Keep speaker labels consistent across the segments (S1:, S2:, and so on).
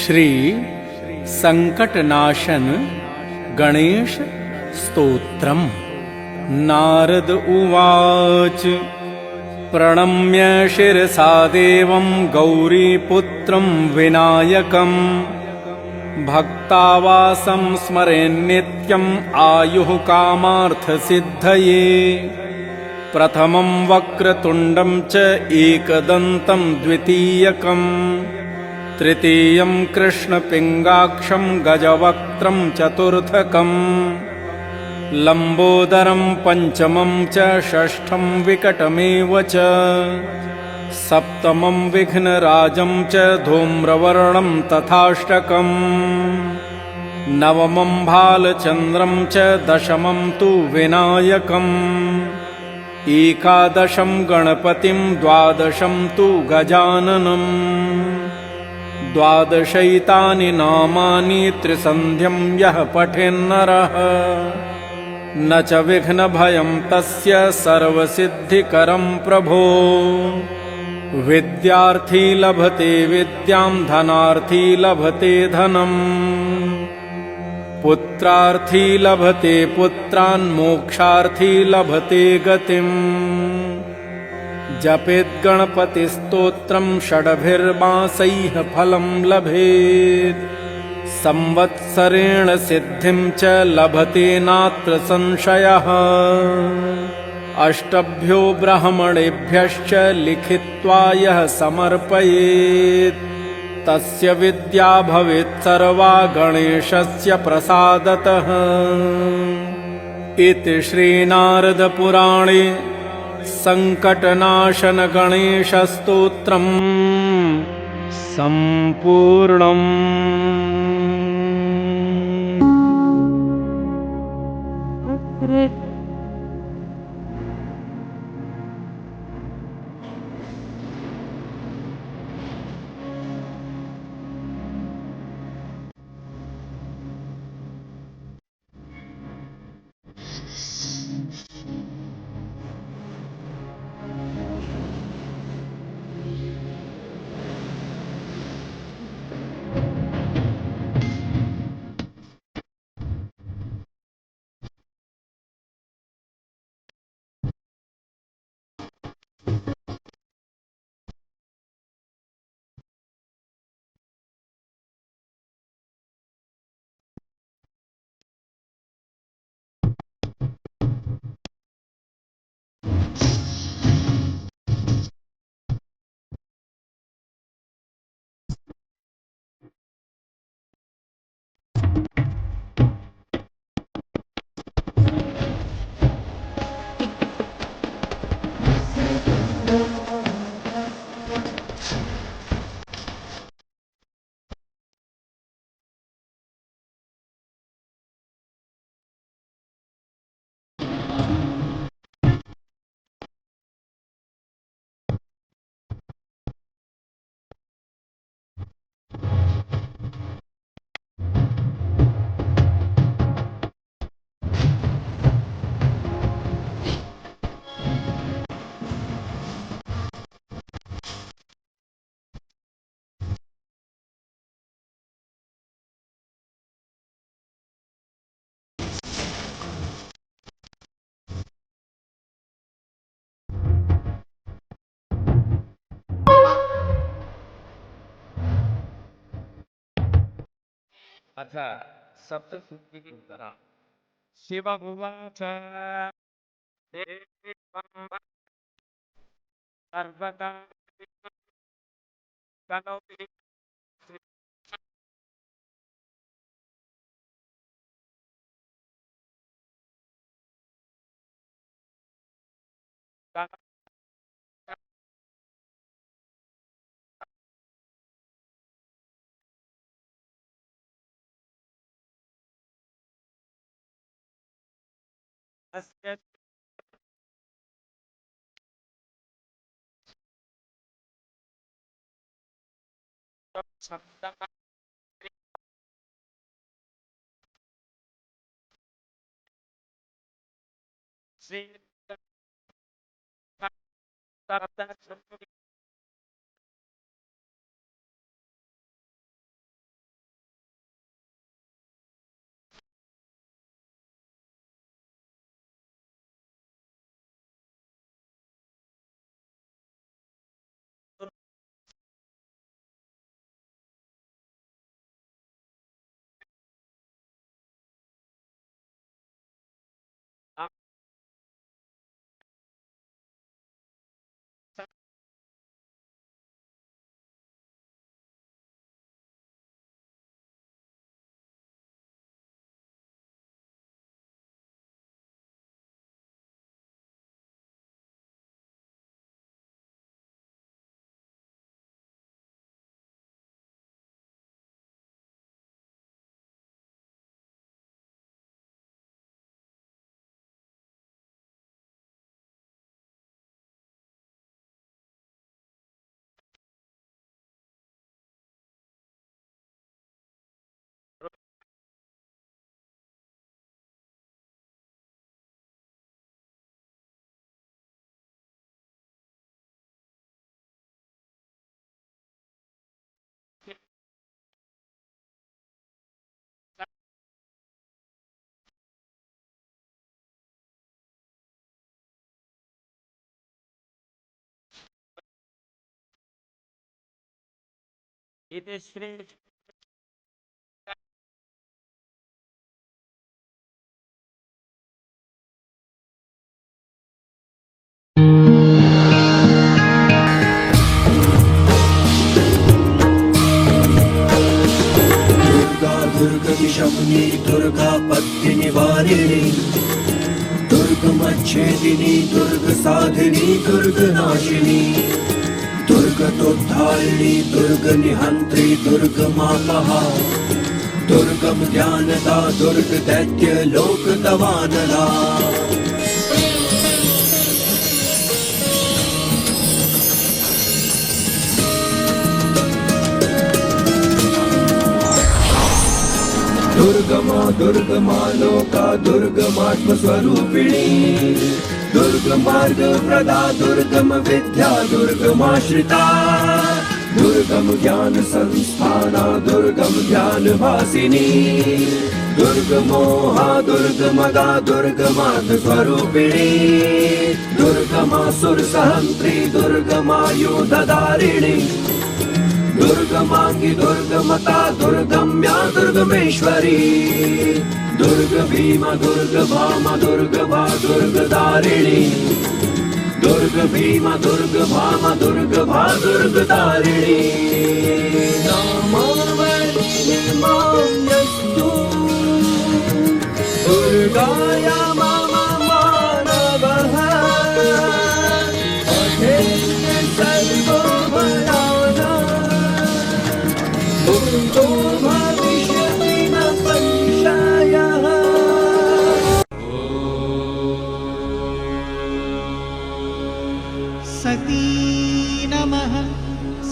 S1: श्री संकटनाशन गणेश स्तोत्रम्। नारद उवाच प्रणम्य शिरसा देवं गौरीपुत्रं विनायकं भक्तावासं स्मरेन्नित्यम् आयुः कामार्थसिद्धये। प्रथमं वक्रतुण्डं च एकदन्तं द्वितीयकं तृतीयं कृष्णपिङ्गाक्षं गजवक्त्रं चतुर्थकं लम्बोदरं पंचमं च षष्ठं विकटमेव च सप्तमं विघ्नराजं च धूम्रवर्णं तथाष्टकं नवमं भालचन्द्रं च दशमं तु विनायकम् एकादशं गणपतिं द्वादशं तु गजाननम्। द्वादशैतानि नामानि त्रिसन्ध्यं यः पठेन्नरः न च विघ्नभयं तस्य सर्वसिद्धिकरं प्रभो। विद्यार्थी लभते विद्यां धनार्थी लभते धनम् पुत्रार्थी लभते पुत्रान् मोक्षार्थी लभते गतिम्। जपेत् गणपतिस्तोत्रं षड्भिर्मासैः फलं लभेत् संवत्सरेण सिद्धिं च लभते नात्र संशयः। अष्टभ्यो ब्राह्मणेभ्यश्च लिखित्वा यः समर्पयेत् तस्य विद्या भवेत् सर्वा गणेशस्य प्रसादतः। इति श्रीनारदपुराणे संकटनाशन गणेशस्तोत्रम् सम्पूर्णम्।
S2: अथ सप्तशुद्धिः शिव उवाच सर्वदा कनोति अस्य शब्दः श्री इति श्री
S3: दुर्गा दुर्गतिशमुनी दुर्गापत्ति निवारिणी दुर्गमच्छेदिनी दुर्गसाधिनी दुर्गनाशिनी दुर्गतोद्धारिणी दुर्गनिहन्त्री दुर्गमापहा दुर्गम ध्यानदा दुर्ग दैत्य लोकदवानला दुर्गमा दुर्गमा लोका दुर्गमात्मस्वरूपिणी दुर्गमार्ग प्रदा दुर्गम विद्या दुर्गमाश्रिता दुर्गम ज्ञान संस्थाना दुर्गम ध्यान वासिनी दुर्गमोहा दुर्गमदा दुर्गमार्ग स्वरूपिणी दुर्गमासुर सहन्त्री दुर्गमायुधधारिणी दुर्गमांगी दुर्गमता दुर्गम्या दुर्गमेश्वरी दुर्ग भीमा दुर्ग भामा दुर्ग भा दुर्गदारिणी दुर्ग भीमा दुर्ग भामा दुर्ग भा दुर्गदारिणी नामावली माम्यस्तु दुर्गाया मामा मानवः अथेन्द्र सर्वभयानः तो भविष्यति न संशयः
S4: सती नमः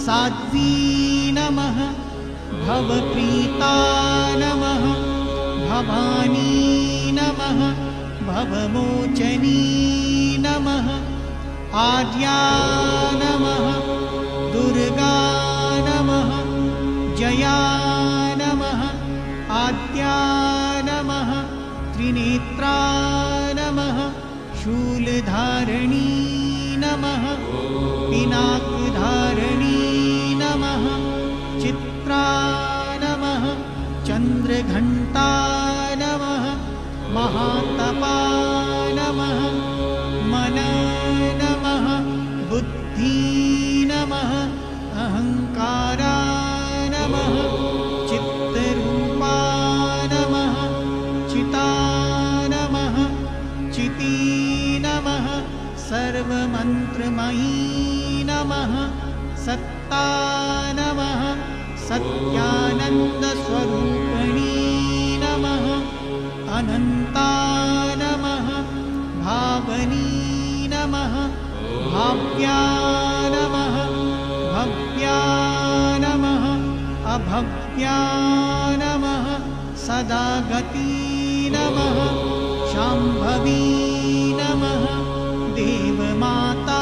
S4: साध्वी नमः भवप्रीता नमः भवानी नमः भवमोचनी नमः आद्या नमः दुर्गा नमः जया नमः आद्या नमः त्रिनेत्रा नमः शूलधारिणी नमः पिनाकधारिणी नमः चित्रा नमः चन्द्रघण्टा नमः महातपा नमः मन नमः बुद्धि नमः अहङ्कारा नमः चित्तरूपा नमः चिता नमः चिती नमः सर्वमन्त्रमयी नमः सत्ता नमः सत्यानन्दस्वरूपिणी नमः अनन्ता नमः भावनी नमः भाव्या नमः भव्या नमः अभव्या नमः सदा गती नमः शाम्भवी नमः देवमाता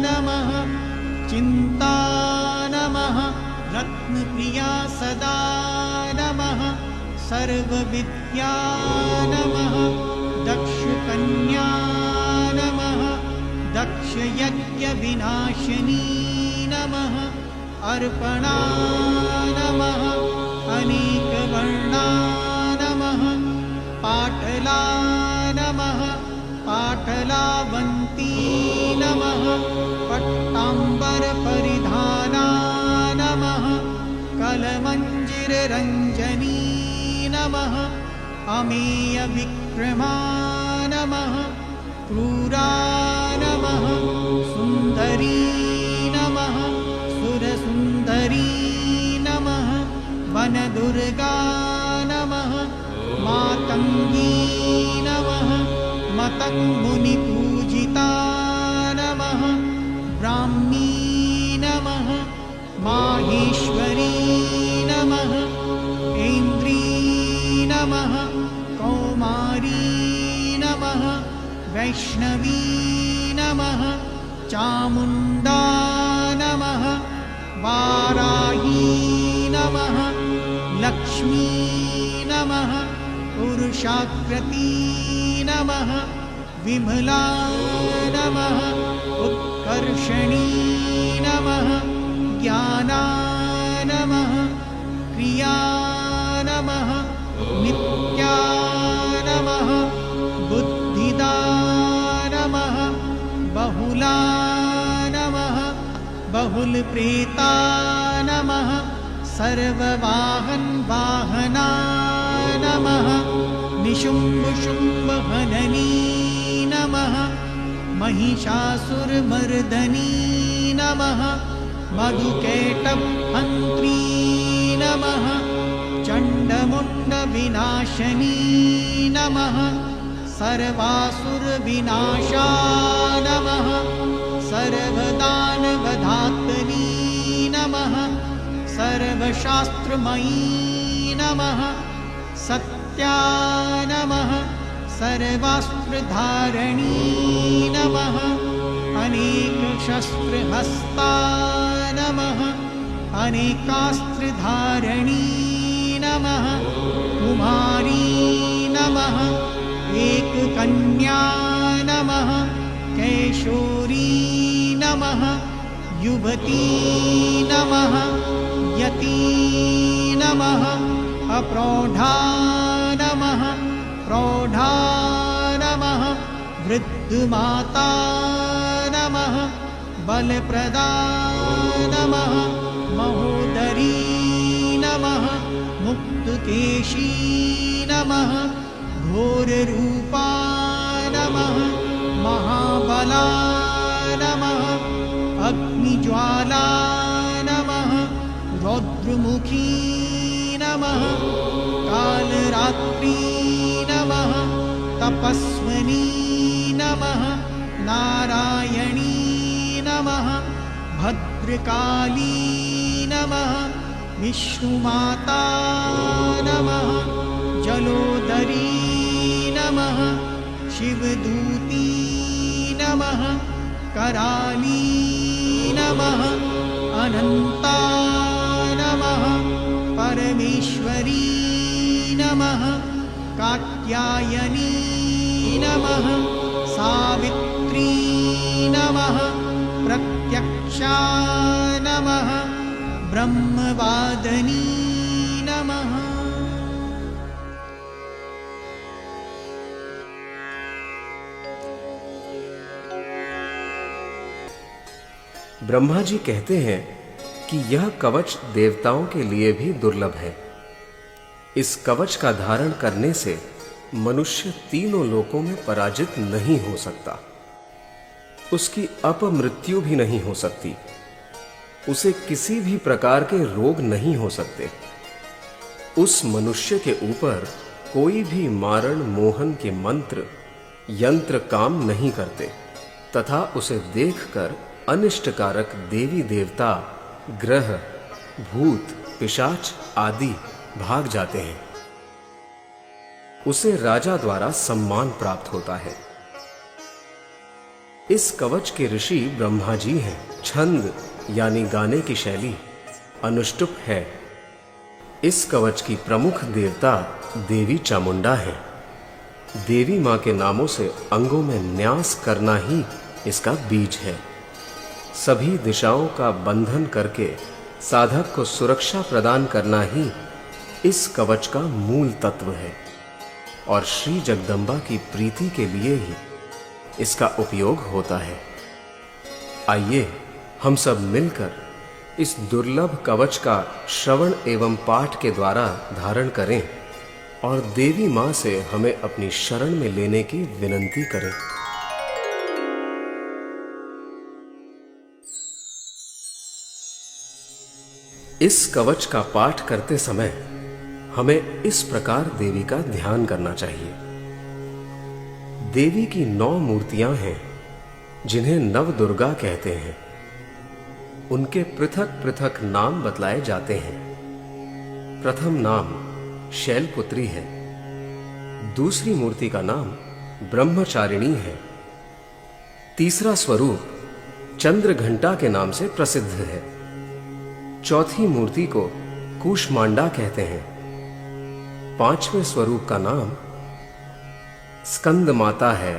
S4: नमः चिन्ता नमः रत्नप्रिया सदा नमः सर्वविद्या नमः दक्षकन्या नमः दक्षयज्ञविनाशिनी नमः अर्पणा नमः अनेकवर्णा नमः पाटला नमः पाटलावन्ती नमः पट्टाम्बरपरिधाना नमः कलमञ्जिररञ्जनी नमः अमेयविक्रमा नमः क्रूरा नमः सुन्दरी नमः सुरसुन्दरी नमः वनदुर्गा नमः मातङ्गी नमः मतङ्मुनिपूजिता नमः ब्राह्मी नमः माहेश्वरी नमः ऐन्द्री नमः कौमारी नमः वैष्णवी नमः चामुण्डा नमः वाराही नमः लक्ष्मी नमः पुरुषाकृती नमः विमला नमः उत्कर्षणी नमः ज्ञाना नमः प्रिया नमः नित्या नमः बुद्धिदा नमः बहुला नमः बहुलप्रेता नमः सर्ववाहन वाहना नमः निशुम्भशुम्भहननी नमः महिषासुरमर्दनी नमः मधुकैटभहन्त्री नमः चण्डमुण्डविनाशनी नमः सर्वासुरविनाशा नमः सर्वदानवधात्री नमः सर्वशास्त्रमयी नमः सत्या नमः सर्वास्त्रधारणी नमः अनेकशस्त्रहस्ता नमः अनेकास्त्रधारणी नमः कुमारी नमः एककन्या नमः कैशोरी नमः युवती नमः यती नमः अप्रौढा नमः प्रौढा नमः वृद्धमाता नमः बलप्रदा नमः महोदरी नमः मुक्तकेशी नमः घोररूपा नमः महाबला नमः अग्निज्वाला नमः रौद्रमुखी नमः कालरात्रि नमः तपस्विनी नमः नारायणी नमः भद्रकाली नमः विष्णुमाता नमः जलोदरी नमः शिवदूती नमः कराली नमः अनन्ता नमः परमेश्वरी नमः कात्यायनी नमः सावित्री नमः प्रत्यक्षा नमः ब्रह्मवादिनी नमः।
S5: ब्रह्मा जी कहते हैं कि यह कवच देवताओं के लिए भी दुर्लभ है। इस कवच का धारण करने से मनुष्य तीनों लोकों में पराजित नहीं हो सकता, उसकी अपमृत्यु भी नहीं हो सकती, उसे किसी भी प्रकार के रोग नहीं हो सकते। उस मनुष्य के ऊपर कोई भी मारण मोहन के मंत्र यंत्र काम नहीं करते तथा उसे देखकर अनिष्टकारक देवी देवता ग्रह भूत पिशाच आदि भाग जाते हैं। उसे राजा द्वारा सम्मान प्राप्त होता है। इस कवच के ऋषि ब्रह्मा जी हैं। छंद यानी गाने की शैली अनुष्टुप है। इस कवच की प्रमुख देवता देवी चामुंडा है। देवी मां के नामों से अंगों में न्यास करना ही इसका बीज है। सभी दिशाओं का बंधन करके साधक को सुरक्षा प्रदान करना ही इस कवच का मूल तत्व है और श्री जगदम्बा की प्रीति के लिए ही इसका उपयोग होता है। आइए हम सब मिलकर इस दुर्लभ कवच का श्रवण एवं पाठ के द्वारा धारण करें और देवी मां से हमें अपनी शरण में लेने की विनंती करें। इस कवच का पाठ करते समय हमें इस प्रकार देवी का ध्यान करना चाहिए। देवी की 9 मूर्तियां हैं जिन्हें नव दुर्गा कहते हैं। उनके पृथक पृथक नाम बतलाए जाते हैं। प्रथम नाम शैलपुत्री है। दूसरी मूर्ति का नाम ब्रह्मचारिणी है। तीसरा स्वरूप चंद्रघंटा के नाम से प्रसिद्ध है। चौथी मूर्ति को कूष्मांडा कहते हैं। पांचवें स्वरूप का नाम स्कंद माता है।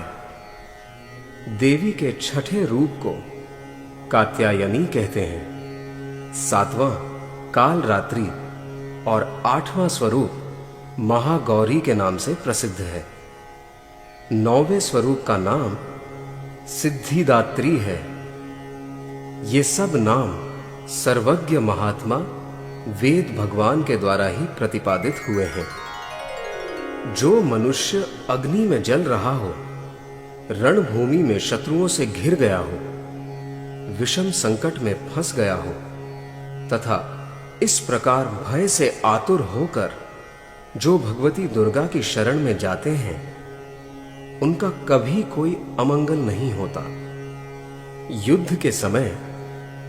S5: देवी के छठे रूप को कात्यायनी कहते हैं। सातवां काल रात्रि और 8वां स्वरूप महागौरी के नाम से प्रसिद्ध है। 9वें स्वरूप का नाम सिद्धिदात्री है। ये सब नाम सर्वज्ञ महात्मा वेद भगवान के द्वारा ही प्रतिपादित हुए हैं। जो मनुष्य अग्नि में जल रहा हो, रणभूमि में शत्रुओं से घिर गया हो, विषम संकट में फंस गया हो तथा इस प्रकार भय से आतुर होकर जो भगवती दुर्गा की शरण में जाते हैं, उनका कभी कोई अमंगल नहीं होता। युद्ध के समय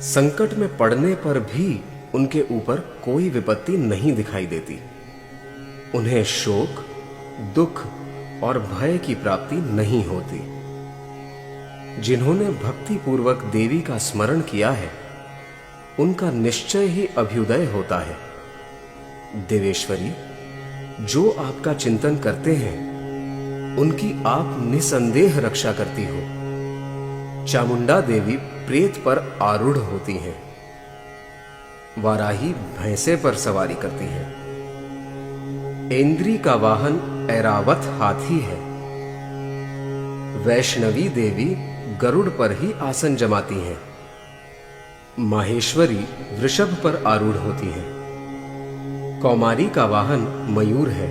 S5: संकट में पड़ने पर भी उनके ऊपर कोई विपत्ति नहीं दिखाई देती। उन्हें शोक, दुख और भय की प्राप्ति नहीं होती। जिन्होंने भक्ति पूर्वक देवी का स्मरण किया है, उनका निश्चय ही अभ्युदय होता है। देवेश्वरी, जो आपका चिंतन करते हैं, उनकी आप निसंदेह रक्षा करती हो। चामुंडा देवी प्रेत पर आरूढ़ होती हैं। वाराही भैंसे पर सवारी करती हैं। इंद्री का वाहन ऐरावत हाथी है। वैष्णवी देवी गरुड़ पर ही आसन जमाती हैं। माहेश्वरी वृषभ पर आरूढ़ होती हैं। कौमारी का वाहन मयूर है।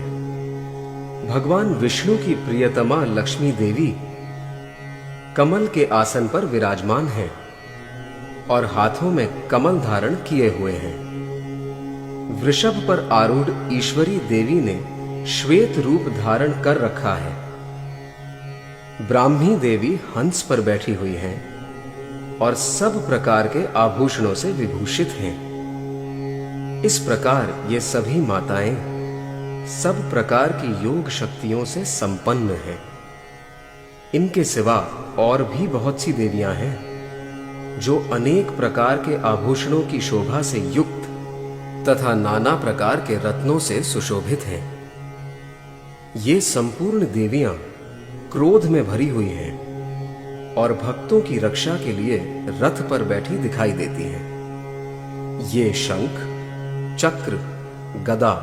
S5: भगवान विष्णु की प्रियतमा लक्ष्मी देवी कमल के आसन पर विराजमान हैं और हाथों में कमल धारण किए हुए हैं। वृषभ पर आरूढ़ ईश्वरी देवी ने श्वेत रूप धारण कर रखा है। ब्राह्मी देवी हंस पर बैठी हुई हैं और सब प्रकार के आभूषणों से विभूषित हैं। इस प्रकार ये सभी माताएं सब प्रकार की योग शक्तियों से संपन्न हैं। इनके सिवा और भी बहुत सी देवियां हैं जो अनेक प्रकार के आभूषणों की शोभा से युक्त तथा नाना प्रकार के रत्नों से सुशोभित हैं। ये संपूर्ण देवियां क्रोध में भरी हुई हैं और भक्तों की रक्षा के लिए रथ पर बैठी दिखाई देती हैं। ये शंख, चक्र, गदा,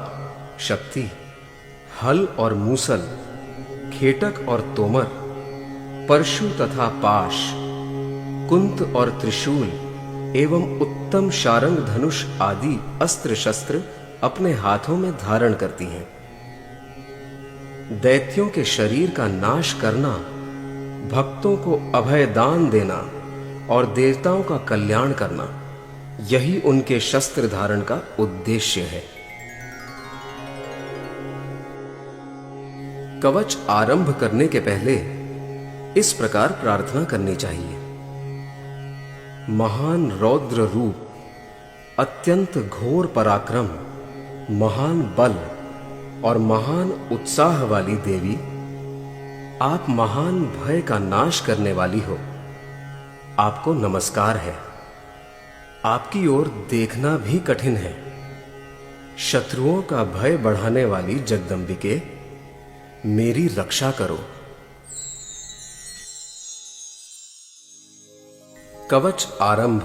S5: शक्ति, हल और मूसल, खेटक और तोमर, परशु तथा पाश, कुंत और त्रिशूल एवं उत्तम शारंग धनुष आदि अस्त्र शस्त्र अपने हाथों में धारण करती हैं। दैत्यों के शरीर का नाश करना, भक्तों को अभय दान देना और देवताओं का कल्याण करना, यही उनके शस्त्र धारण का उद्देश्य है। कवच आरंभ करने के पहले इस प्रकार प्रार्थना करनी चाहिए। महान रौद्र रूप, अत्यंत घोर पराक्रम, महान बल और महान उत्साह वाली देवी, आप महान भय का नाश करने वाली हो। आपको नमस्कार है। आपकी ओर देखना भी कठिन है। शत्रुओं का भय बढ़ाने वाली जगदंबिके, मेरी रक्षा करो। कवच आरंभ।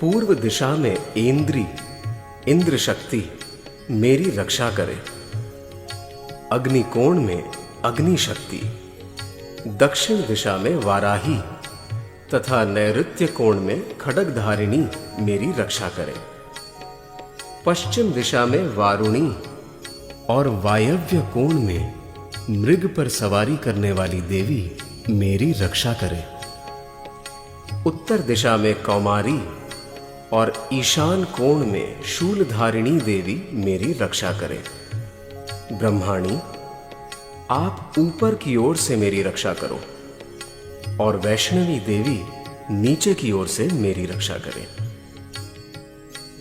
S5: पूर्व दिशा में इंद्री, इंद्र शक्ति मेरी रक्षा करे। अग्निकोण में अग्नि शक्ति, दक्षिण दिशा में वाराही तथा नैऋत्य कोण में खड्गधारिणी मेरी रक्षा करे। पश्चिम दिशा में वारुणी और वायव्य कोण में मृग पर सवारी करने वाली देवी मेरी रक्षा करे। उत्तर दिशा में कौमारी और ईशान कोण में शूलधारिणी देवी मेरी रक्षा करे। ब्रह्माणी, आप ऊपर की ओर से मेरी रक्षा करो और वैष्णवी देवी नीचे की ओर से मेरी रक्षा करे।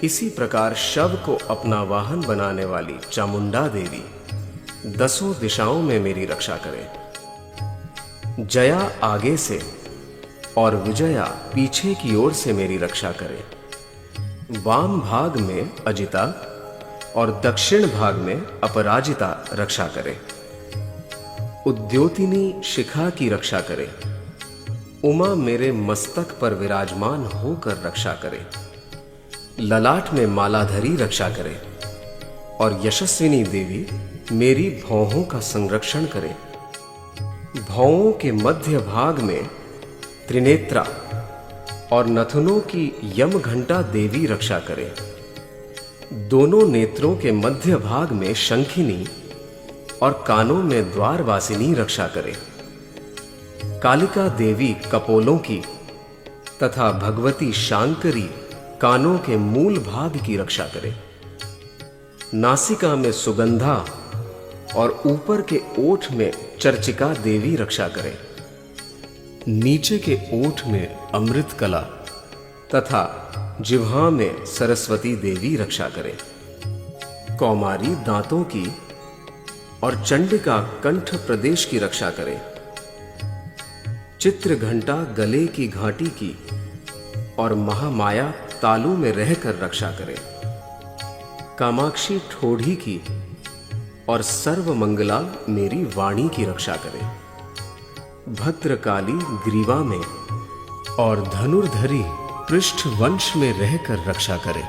S5: इसी प्रकार शव को अपना वाहन बनाने वाली चामुंडा देवी 10 दिशाओं में मेरी रक्षा करे। जया आगे से और विजया पीछे की ओर से मेरी रक्षा करे। वाम भाग में अजिता और दक्षिण भाग में अपराजिता रक्षा करे। उद्योतिनी शिखा की रक्षा करे। उमा मेरे मस्तक पर विराजमान होकर रक्षा करे। ललाट में मालाधरी रक्षा करे, और यशस्विनी देवी मेरी भौहों का संरक्षण करे। भौहों के मध्य भाग में त्रिनेत्रा और नथुनों की यम घंटा देवी रक्षा करे। दोनों नेत्रों के मध्य भाग में शंखिनी और कानों में द्वारवासिनी रक्षा करे। कालिका देवी कपोलों की तथा भगवती शांकरी कानों के मूल भाग की रक्षा करे। नासिका में सुगंधा और ऊपर के ओठ में चर्चिका देवी रक्षा करे। नीचे के ओठ में अमृत कला तथा जिह्वा में सरस्वती देवी रक्षा करे। कौमारी दांतों की और चंडिका कंठ प्रदेश की रक्षा करे। चित्र घंटा गले की घाटी की और महामाया तालू में रहकर रक्षा करे। कामाक्षी ठोड़ी की और सर्वमंगला मेरी वाणी की रक्षा करे। भद्रकाली ग्रीवा में और धनुर्धरी पृष्ठ वंश में रहकर रक्षा करे।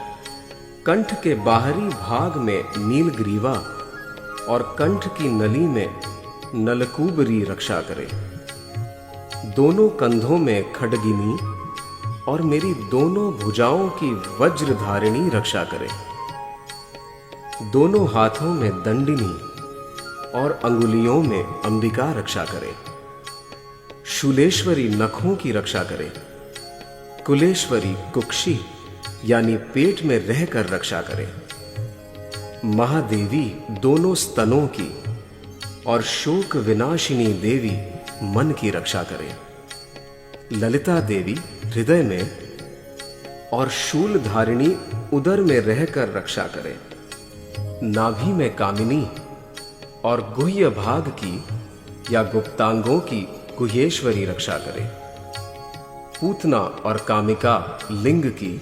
S5: कंठ के बाहरी भाग में नीलग्रीवा और कंठ की नली में नलकूबरी रक्षा करे। दोनों कंधों में खड्गिनी और मेरी दोनों भुजाओं की वज्रधारिणी रक्षा करे। दोनों हाथों में दंडिनी और अंगुलियों में अंबिका रक्षा करे। शूलेश्वरी नखों की रक्षा करे। कुलेश्वरी कुक्षी यानी पेट में रहकर रक्षा करे। महादेवी दोनों स्तनों की और शोक विनाशिनी देवी मन की रक्षा करे। ललिता देवी हृदय में और शूलधारिणी उदर में रहकर रक्षा करे। नाभि में कामिनी और गुह्य भाग की या गुप्तांगों की गुह्येश्वरी रक्षा करे। पूतना और कामिका लिंग की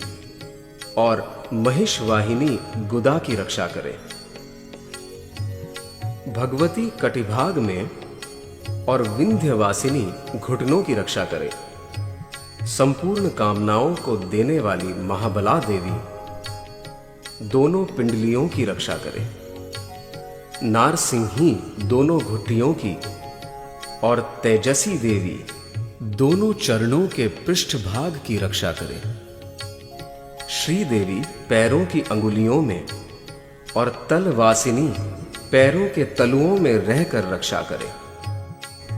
S5: और महिषवाहिनी गुदा की रक्षा करे। भगवती कटिभाग में और विंध्यवासिनी घुटनों की रक्षा करे। संपूर्ण कामनाओं को देने वाली महाबला देवी दोनों पिंडलियों की रक्षा करे। नारसिंही दोनों घुटियों की और तेजसी देवी दोनों चरणों के पृष्ठभाग की रक्षा करे। श्री देवी पैरों की अंगुलियों में और तलवासिनी पैरों के तलुओं में रहकर रक्षा करे।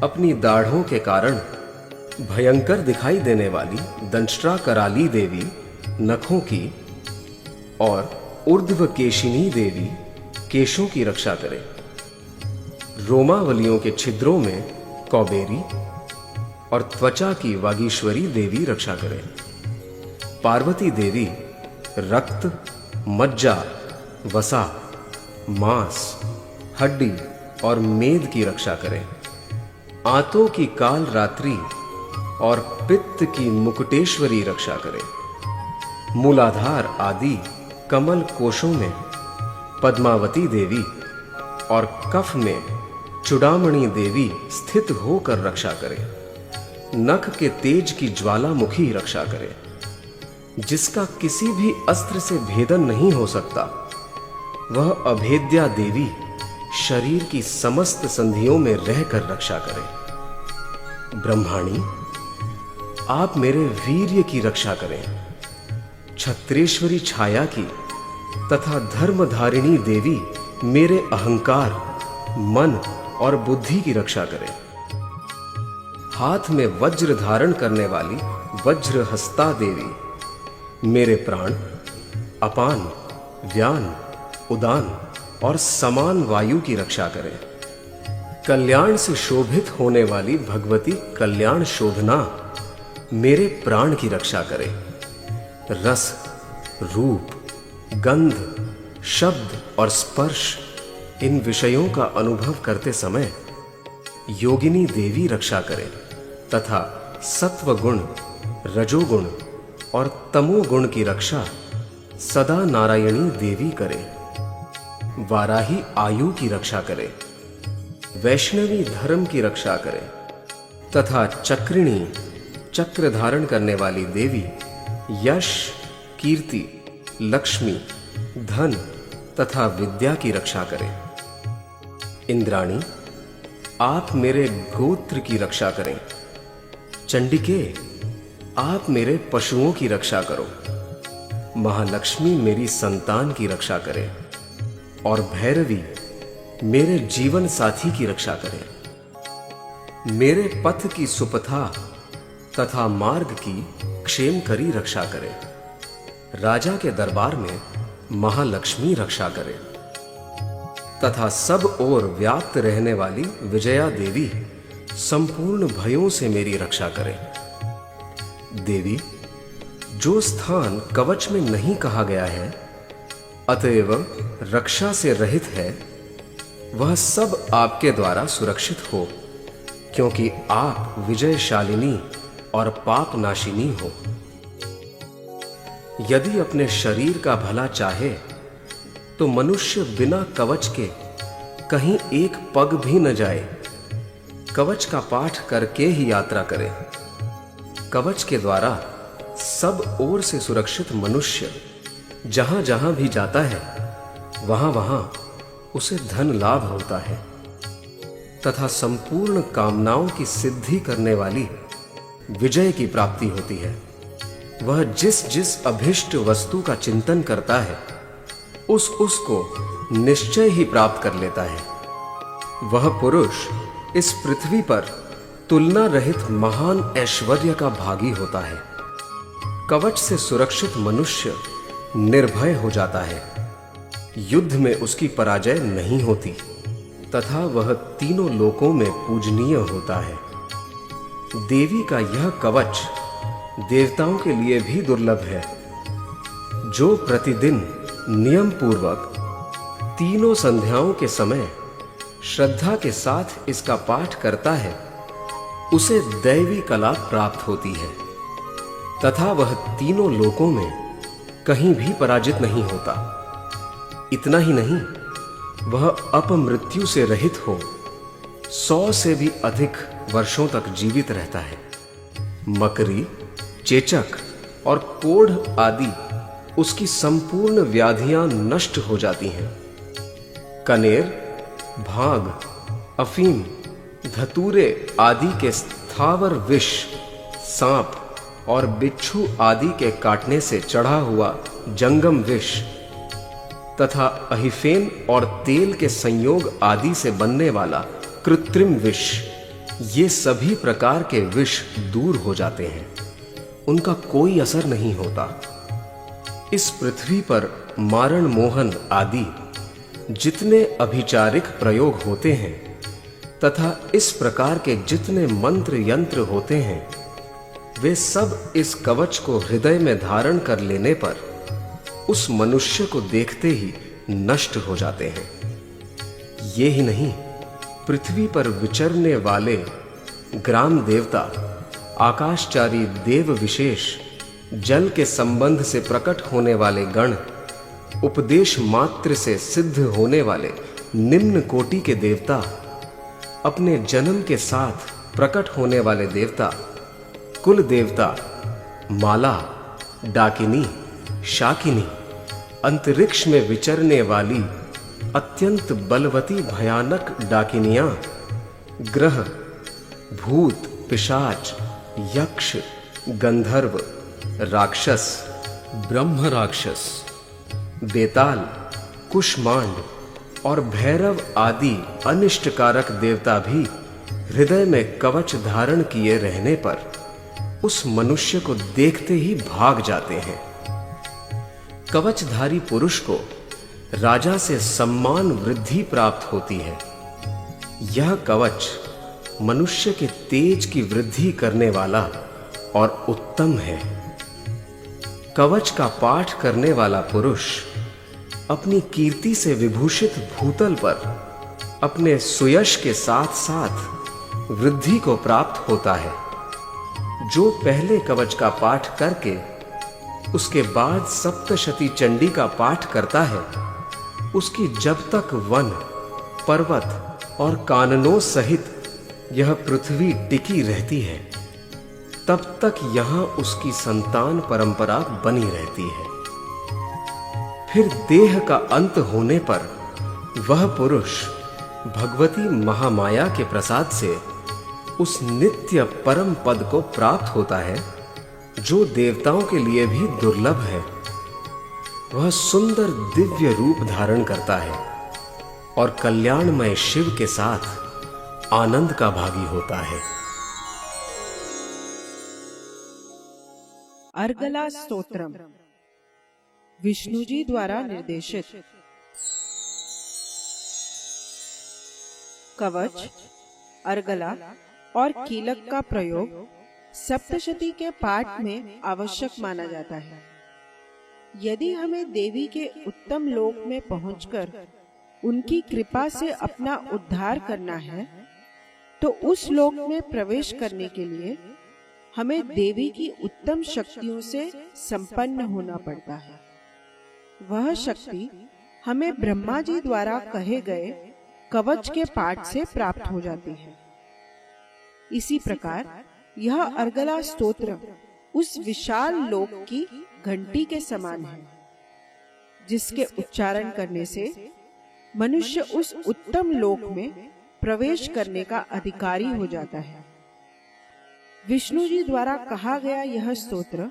S5: अपनी दाढ़ों के कारण भयंकर दिखाई देने वाली दंष्ट्रा कराली देवी नखों की और ऊर्ध्वकेशिनी देवी केशों की रक्षा करे। रोमावलियों के छिद्रों में कौबेरी और त्वचा की वागीश्वरी देवी रक्षा करे। पार्वती देवी रक्त, मज्जा, वसा, मांस, हड्डी और मेद की रक्षा करे। आंतों की काल रात्रि और पित्त की मुकुटेश्वरी रक्षा करे। मूलाधार आदि कमल कोशों में पद्मावती देवी और कफ में चुड़ामणि देवी स्थित होकर रक्षा करे। नख के तेज की ज्वालामुखी रक्षा करे, जिसका किसी भी अस्त्र से भेदन नहीं हो सकता। वह अभेद्या देवी शरीर की समस्त संधियों में रहकर रक्षा करे। ब्रह्माणी, आप मेरे वीर्य की रक्षा करें। छत्रेश्वरी छाया की तथा धर्मधारिणी देवी मेरे अहंकार, मन और बुद्धि की रक्षा करें। हाथ में वज्र धारण करने वाली वज्रहस्ता देवी मेरे प्राण, अपान, व्यान, उदान और समान वायु की रक्षा करें। कल्याण से शोभित होने वाली भगवती कल्याण शोधना मेरे प्राण की रक्षा करे। रस, रूप, गंध, शब्द और स्पर्श इन विषयों का अनुभव करते समय योगिनी देवी रक्षा करे तथा सत्व गुण, रजोगुण और तमोगुण की रक्षा सदा नारायणी देवी करे। वाराही आयु की रक्षा करे, वैष्णवी धर्म की रक्षा करे तथा चक्रिणी चक्र धारण करने वाली देवी यश, कीर्ति लक्ष्मी, धन तथा विद्या की रक्षा करें। इंद्राणी, आप मेरे गोत्र की रक्षा करें। चंडिके, आप मेरे पशुओं की रक्षा करो। महालक्ष्मी मेरी संतान की रक्षा करे और भैरवी मेरे जीवन साथी की रक्षा करे। मेरे पथ की सुपथा तथा मार्ग की क्षेमकरी रक्षा करे। राजा के दरबार में महालक्ष्मी रक्षा करे तथा सब ओर व्याप्त रहने वाली विजया देवी संपूर्ण भयों से मेरी रक्षा करे। देवी, जो स्थान कवच में नहीं कहा गया है अतएव रक्षा से रहित है, वह सब आपके द्वारा सुरक्षित हो, क्योंकि आप विजयशालिनी और पाप नाशिनी हो। यदि अपने शरीर का भला चाहे तो मनुष्य बिना कवच के कहीं एक पग भी न जाए। कवच का पाठ करके ही यात्रा करे। कवच के द्वारा सब ओर से सुरक्षित मनुष्य जहां जहां भी जाता है वहां वहां उसे धन लाभ होता है तथा संपूर्ण कामनाओं की सिद्धि करने वाली विजय की प्राप्ति होती है। वह जिस जिस अभिष्ट वस्तु का चिंतन करता है उसको निश्चय ही प्राप्त कर लेता है। वह पुरुष इस पृथ्वी पर तुलना रहित महान ऐश्वर्य का भागी होता है। कवच से सुरक्षित मनुष्य निर्भय हो जाता है। युद्ध में उसकी पराजय नहीं होती तथा वह तीनों लोकों में पूजनीय होता है। देवी का यह कवच देवताओं के लिए भी दुर्लभ है। जो प्रतिदिन नियम पूर्वक तीनों संध्याओं के समय श्रद्धा के साथ इसका पाठ करता है उसे दैवी कला प्राप्त होती है तथा वह तीनों लोकों में कहीं भी पराजित नहीं होता। इतना ही नहीं, वह अपमृत्यु से रहित हो 100 से भी अधिक वर्षों तक जीवित रहता है। मकरी, चेचक और कोढ़ आदि उसकी संपूर्ण व्याधियां नष्ट हो जाती हैं। कनेर, भांग, अफीम, धतूरे आदि के स्थावर विष, सांप और बिच्छू आदि के काटने से चढ़ा हुआ जंगम विष तथा अहिफेन और तेल के संयोग आदि से बनने वाला कृत्रिम विष, ये सभी प्रकार के विष दूर हो जाते हैं। उनका कोई असर नहीं होता। इस पृथ्वी पर मारण मोहन आदि जितने अभिचारिक प्रयोग होते हैं तथा इस प्रकार के जितने मंत्र यंत्र होते हैं वे सब इस कवच को हृदय में धारण कर लेने पर उस मनुष्य को देखते ही नष्ट हो जाते हैं। ये ही नहीं, पृथ्वी पर विचरने वाले ग्राम देवता, आकाशचारी देव विशेष, जल के संबंध से प्रकट होने वाले गण, उपदेश मात्र से सिद्ध होने वाले निम्न कोटि के देवता, अपने जन्म के साथ प्रकट होने वाले देवता, कुल देवता, माला, डाकिनी, शाकिनी, अंतरिक्ष में विचरने वाली अत्यंत बलवती भयानक डाकिनियां, ग्रह, भूत, पिशाच, यक्ष, गंधर्व, राक्षस, ब्रह्म राक्षस, बेताल, कुष्मांड और भैरव आदि अनिष्टकारक देवता भी हृदय में कवच धारण किए रहने पर उस मनुष्य को देखते ही भाग जाते हैं। कवचधारी पुरुष को राजा से सम्मान वृद्धि प्राप्त होती है। यह कवच मनुष्य के तेज की वृद्धि करने वाला और उत्तम है। कवच का पाठ करने वाला पुरुष अपनी कीर्ति से विभूषित भूतल पर अपने सुयश के साथ साथ वृद्धि को प्राप्त होता है। जो पहले कवच का पाठ करके उसके बाद सप्तशती चंडी का पाठ करता है उसकी जब तक वन, पर्वत और काननों सहित यह पृथ्वी टिकी रहती है तब तक यहां उसकी संतान परंपरा बनी रहती है। फिर देह का अंत होने पर वह पुरुष भगवती महामाया के प्रसाद से उस नित्य परम पद को प्राप्त होता है जो देवताओं के लिए भी दुर्लभ है। वह सुंदर दिव्य रूप धारण करता है और कल्याणमय शिव के साथ आनंद का भागी होता है।
S6: अर्गला स्तोत्रम विष्णु जी द्वारा निर्देशित। कवच, अर्गला और कीलक का प्रयोग सप्तशती के पाठ में आवश्यक माना जाता है। यदि हमें देवी के उत्तम लोक में पहुंचकर उनकी कृपा से अपना उद्धार करना है, तो उस लोक में प्रवेश करने के लिए हमें देवी की उत्तम शक्तियों से संपन्न होना पड़ता है। वह शक्ति हमें ब्रह्मा जी द्वारा कहे गए कवच के पाठ से प्राप्त हो जाती है। इसी प्रकार यह अर्गला स्तोत्र उस विशाल लोक की घंटी के समान है, जिसके उच्चारण करने से मनुष्य उस उत्तम लोक में प्रवेश करने का अधिकारी हो जाता है। विष्णु जी द्वारा कहा गया यह स्तोत्र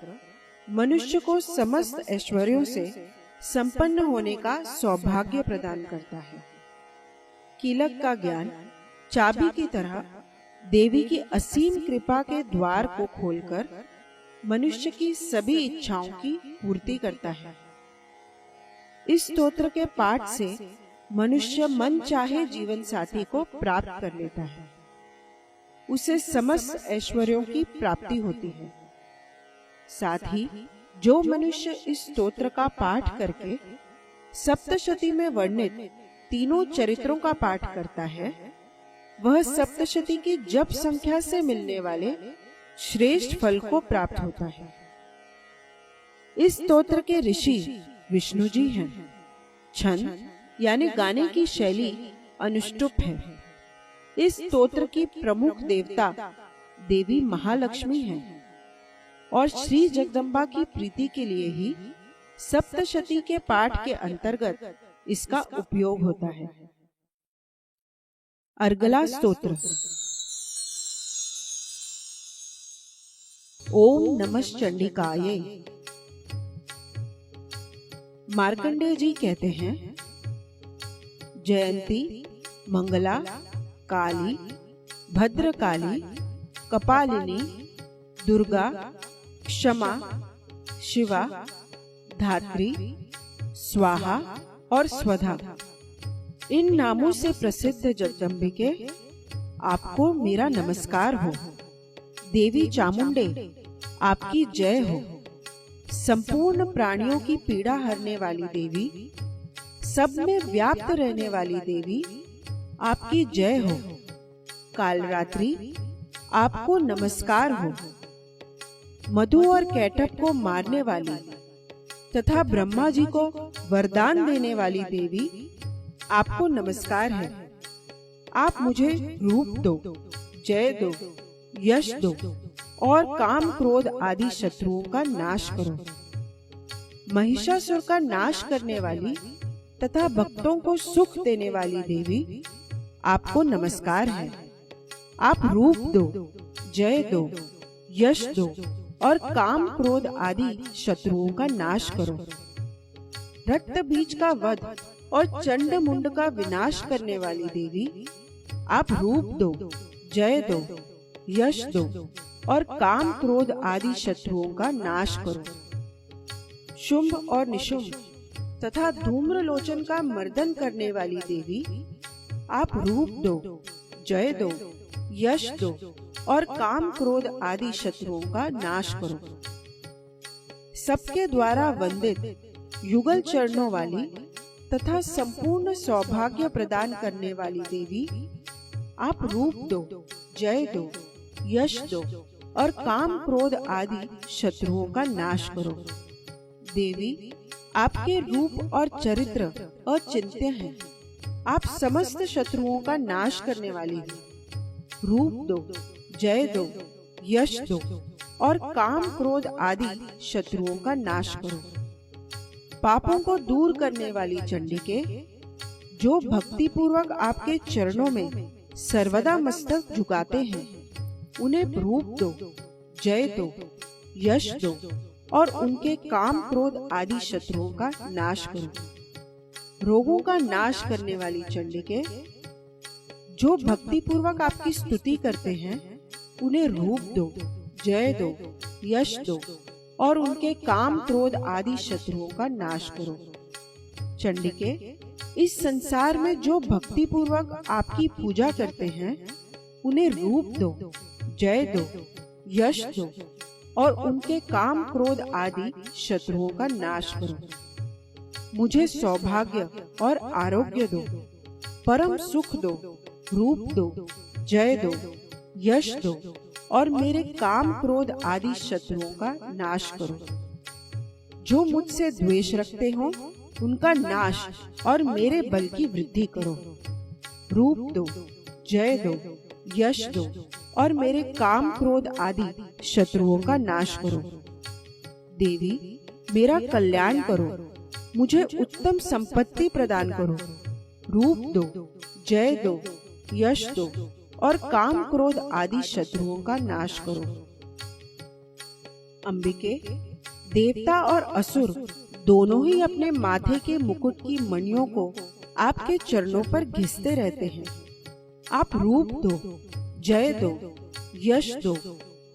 S6: मनुष्य को समस्त ऐश्वर्यों से संपन्न होने का सौभाग्य प्रदान करता है। कीलक का ज्ञान चाबी की तरह देवी की असीम कृपा के द्वार को खोलकर मनुष्य की सभी इच्छाओं की पूर्ति करता है। इस स्तोत्र के पाठ से मनुष्य मन चाहे जीवन साथी को प्राप्त कर लेता है। उसे समस्त ऐश्वर्यों की प्राप्ति होती है। साथ ही जो मनुष्य इस स्तोत्र का पाठ करके सप्तशती में वर्णित तीनों चरित्रों का पाठ करता है, वह सप्तशती की जप संख्या से मिलने वाले श्रेष्ठ फल को प्राप्त होता है। इस स्तोत्र के ऋषि विष्णु जी हैं। छंद यानी गाने की शैली अनुष्टुप है। इस स्तोत्र की प्रमुख देवता देवी महालक्ष्मी हैं और श्री जगदम्बा की प्रीति के लिए ही सप्तशती के पाठ के अंतर्गत इसका उपयोग होता है। अर्गला स्तोत्र। ओम नमश्चंडिकाये। मार्कंडेय जी कहते हैं, जयंती, मंगला, काली, भद्रकाली, कपालिनी, दुर्गा, क्षमा, शिवा, धात्री, स्वाहा और स्वधा, इन नामों से प्रसिद्ध जगदम्बिके, आपको मेरा नमस्कार हो। देवी चामुंडे, आपकी जय हो। संपूर्ण प्राणियों की पीड़ा हरने वाली देवी, सब में व्याप्त रहने वाली देवी, आपकी जय हो। कालरात्रि, आपको नमस्कार हो। मधु और कैटभ को मारने वाली तथा ब्रह्मा जी को वरदान देने वाली देवी, आपको नमस्कार है। आप मुझे रूप दो, जय दो, यश दो और काम क्रोध आदि शत्रुओं का नाश करो। महिषासुर का नाश करने वाली तथा भक्तों को सुख देने वाली देवी, आपको नमस्कार है। आप रूप दो, जय दो, यश दो और काम क्रोध आदि शत्रुओं का नाश करो। रक्त बीज का वध और चंड मुंड का विनाश करने वाली देवी, आप रूप दो, जय दो, यश दो और काम क्रोध आदि शत्रुओं का नाश करो। शुंभ और निशुंभ तथा धूम्रलोचन का मर्दन करने वाली देवी, आप रूप दो, जय दो, यश दो और काम क्रोध आदि शत्रुओं का नाश करो। सबके द्वारा वंदित युगल चरणों वाली तथा संपूर्ण सौभाग्य प्रदान करने वाली देवी, आप रूप दो, जय दो, यश दो और काम क्रोध आदि शत्रुओं का नाश करो। देवी, आपके रूप और चरित्र अचिंत्य हैं। आप समस्त शत्रुओं का नाश करने वाली हैं। रूप दो, जय दो, यश दो और काम क्रोध आदि शत्रुओं का नाश करो। पापों को दूर करने वाली चंडिके, जो भक्ति पूर्वक आपके चरणों में सर्वदा मस्तक झुकाते हैं, उन्हें रूप दो, जय दो, यश दो और उनके काम क्रोध आदि शत्रुओं का नाश करो। रोगों का नाश करने वाली चंडिके, जो भक्ति पूर्वक आपकी स्तुति करते हैं, उन्हें रूप दो, जय दो, यश दो और उनके काम क्रोध आदि शत्रुओं का नाश करो। चंडिके, इस संसार में जो भक्ति पूर्वक आपकी पूजा करते हैं, उन्हें रूप दो, जय दो, यश दो और उनके काम क्रोध आदि शत्रुओं का नाश करो। मुझे सौभाग्य और आरोग्य दो, परम सुख दो, रूप दो, जय दो, यश दो और मेरे काम क्रोध आदि शत्रुओं का नाश करो। जो मुझसे द्वेष रखते हो, उनका नाश और मेरे बल की वृद्धि करो। रूप दो, जय दो, यश दो और मेरे काम क्रोध आदि शत्रुओं का नाश करो। देवी, मेरा कल्याण करो, मुझे उत्तम संपत्ति प्रदान करो। रूप दो, जय दो, यश दो और काम क्रोध आदि शत्रुओं का नाश करो। अंबिके, देवता और असुर दोनों ही अपने माथे के मुकुट की मणियों को आपके चरणों पर घिसते रहते हैं। आप रूप दो, जय दो, यश दो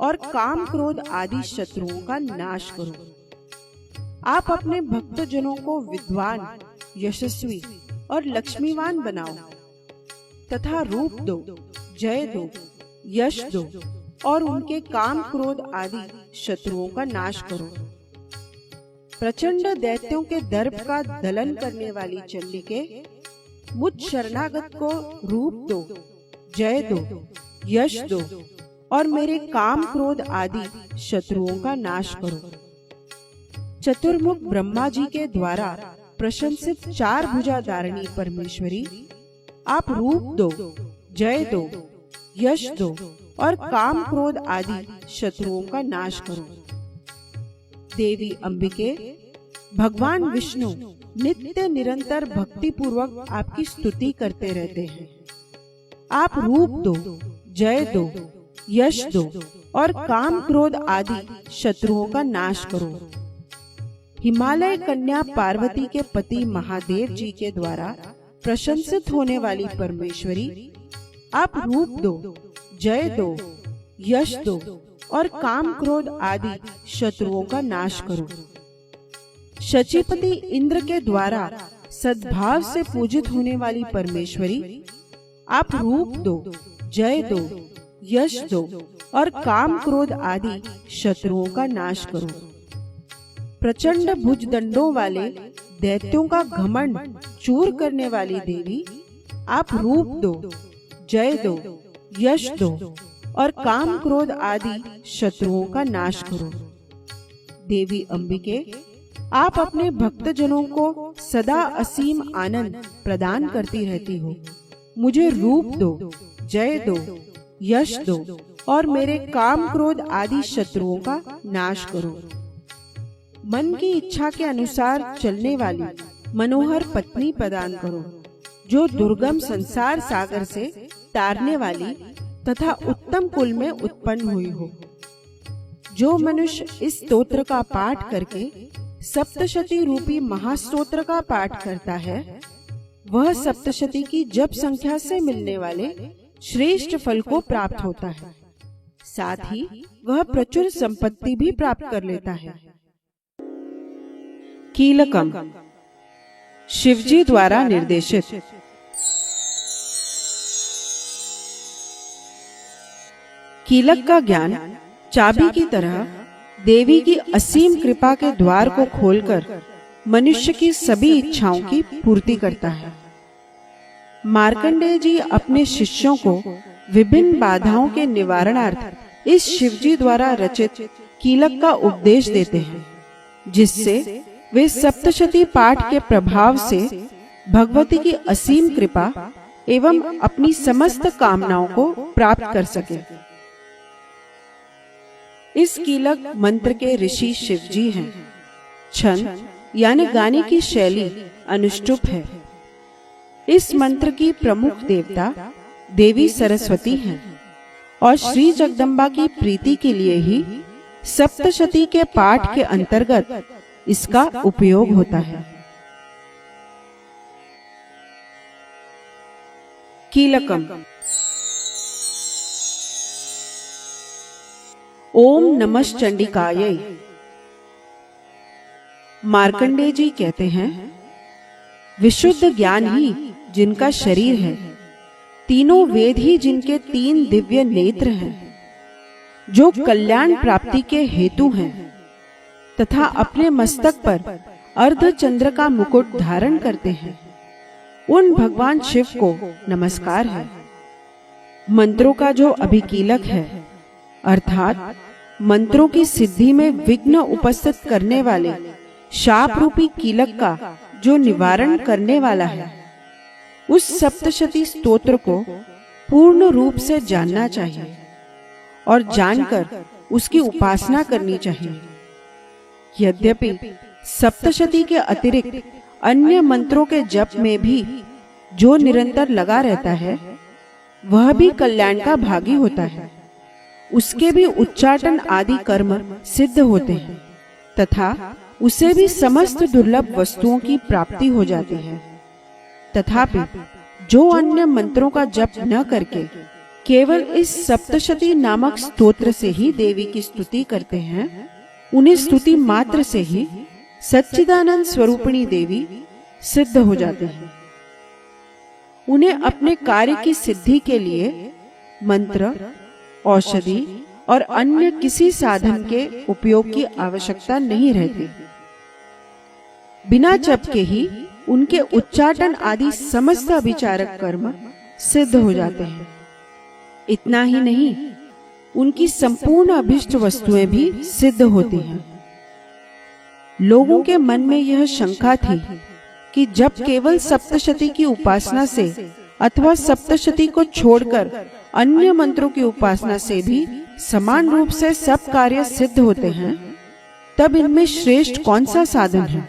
S6: और काम क्रोध आदि शत्रुओं का नाश करो। आप अपने भक्तजनों को विद्वान, यशस्वी और लक्ष्मीवान बनाओ तथा रूप दो, जय दो, यश दो और उनके काम क्रोध आदि शत्रुओं का नाश करो। प्रचंड दैत्यों के दर्प का दलन करने वाली चंडिके, मुझ शरणागत को रूप दो, जय दो, यश दो और मेरे काम क्रोध आदि शत्रुओं का नाश करो। चतुर्मुख ब्रह्मा जी के द्वारा प्रशंसित 4 भुजा धारिणी परमेश्वरी, आप रूप दो, जय दो, यश दो और काम क्रोध आदि शत्रुओं का नाश करो। देवी अंबिके, भगवान विष्णु नित्य निरंतर भक्ति पूर्वक आपकी स्तुति करते रहते हैं। आप रूप दो, जय दो, यश दो और काम क्रोध आदि शत्रुओं का नाश करो। हिमालय कन्या पार्वती के पति महादेव जी के द्वारा प्रशंसित होने वाली परमेश्वरी, आप रूप दो, जय दो, यश दो और काम क्रोध आदि शत्रुओं का नाश करो। शचीपति इंद्र के द्वारा सद्भाव से पूजित होने वाली परमेश्वरी, आप रूप दो, जय दो, यश दो और काम क्रोध आदि शत्रुओं का नाश करो। प्रचंड भुजदंडों वाले दैत्यों का घमंड चूर करने वाली देवी, आप रूप दो, जय दो, यश दो और काम क्रोध आदि शत्रुओं का नाश करो। देवी अंबिके, आप अपने भक्तजनों को सदा असीम आनंद प्रदान करती रहती हो। मुझे रूप दो, जय दो, यश दो और मेरे काम क्रोध आदि शत्रुओं का नाश करो। मन की इच्छा के अनुसार चलने वाली मनोहर पत्नी प्रदान करो, जो दुर्गम संसार सागर से तारने वाली तथा उत्तम कुल में उत्पन्न हुई हो। जो मनुष्य इस स्तोत्र का पाठ करके सप्तशती रूपी महास्तोत्र का पाठ करता है, वह सप्तशती की जप संख्या से मिलने वाले श्रेष्ठ फल को प्राप्त होता है। साथ ही वह प्रचुर संपत्ति भी प्राप्त कर लेता है। कीलकम, शिवजी द्वारा निर्देशित। कीलक का ज्ञान चाबी की तरह देवी की असीम कृपा के द्वार को खोलकर मनुष्य की सभी इच्छाओं की पूर्ति करता है। मार्कंडेय जी अपने शिष्यों को विभिन्न बाधाओं के निवारणार्थ इस शिवजी द्वारा रचित कीलक का उपदेश देते हैं, जिससे वे सप्तशती पाठ के प्रभाव से भगवती की असीम कृपा एवं अपनी समस्त कामनाओं को प्राप्त कर सके। इस कीलक मंत्र के ऋषि शिवजी हैं। छंद यानी गाने की शैली अनुष्टुप है। इस मंत्र की प्रमुख देवता देवी सरस्वती हैं और श्री जगदम्बा की प्रीति के लिए ही सप्तशती के पाठ के अंतर्गत इसका उपयोग होता है। कीलकम। ओम नमः चंडिकायै। मार्कंडेय जी कहते हैं, विशुद्ध ज्ञान ही जिनका शरीर है, तीनों वेद ही जिनके 3 दिव्य नेत्र हैं, जो कल्याण प्राप्ति के हेतु हैं तथा अपने मस्तक पर अर्धचंद्र का मुकुट धारण करते हैं, उन भगवान शिव को नमस्कार है। मंत्रों का जो अभिकीलक है, अर्थात मंत्रों की सिद्धि में विघ्न उपस्थित करने वाले शाप रूपी कीलक का जो निवारण करने वाला है, उस सप्तशती स्तोत्र को पूर्ण रूप से जानना चाहिए और जानकर उसकी उपासना करनी चाहिए। यद्यपि सप्तशती के अतिरिक्त अन्य मंत्रों के जप में भी जो निरंतर लगा रहता है, वह भी कल्याण का भागी होता है। उसके भी उच्चाटन आदि कर्म सिद्ध होते हैं तथा उसे भी समस्त दुर्लभ वस्तुओं की प्राप्ति हो जाती है। तथापि जो अन्य मंत्रों का जप न करके केवल इस सप्तशती नामक स्तोत्र से ही देवी की स्तुति करते हैं, उन्हें स्तुति मात्र से ही सच्चिदानंद स्वरूपिणी देवी सिद्ध हो जाते हैं। उन्हें अपने कार्य की सिद्धि के लिए मंत्र, औषधि और अन्य किसी साधन के उपयोग की आवश्यकता नहीं रहती। बिना जप के ही उनके उच्चाटन आदि समस्त अभिचारक कर्म सिद्ध हो जाते हैं। इतना ही नहीं, उनकी संपूर्ण अभिष्ट वस्तुएं भी सिद्ध होती हैं। लोगों के मन में यह शंका थी कि जब केवल सप्तशती की उपासना से अथवा सप्तशती को छोड़कर अन्य मंत्रों की उपासना से भी समान रूप से सब कार्य सिद्ध होते हैं, तब इनमें श्रेष्ठ कौन सा साधन है?